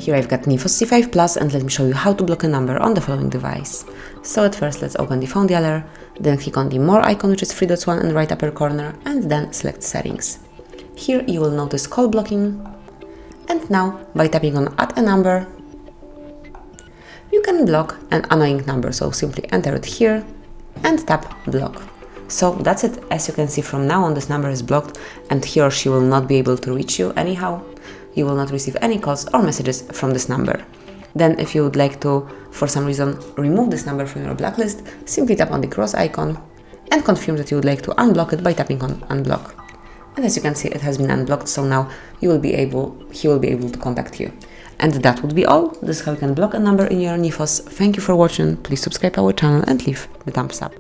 Here I've got Neffos C5 Plus, and let me show you how to block a number on the following device. So at first let's open the phone dialer, then click on the more icon, which is 3 dots one in the right upper corner, and then select settings. Here you will notice call blocking, and now by tapping on add a number, you can block an annoying number, so simply enter it here and tap block. So that's it. As you can see, from now on this number is blocked and he or she will not be able to reach you anyhow. You will not receive any calls or messages from this number. Then if you would like to, for some reason, remove this number from your blacklist, simply tap on the cross icon and confirm that you would like to unblock it by tapping on unblock. And as you can see, it has been unblocked, so now he will be able to contact you. And that would be all. This is how you can block a number in your Neffos. Thank you for watching. Please subscribe our channel and leave the thumbs up.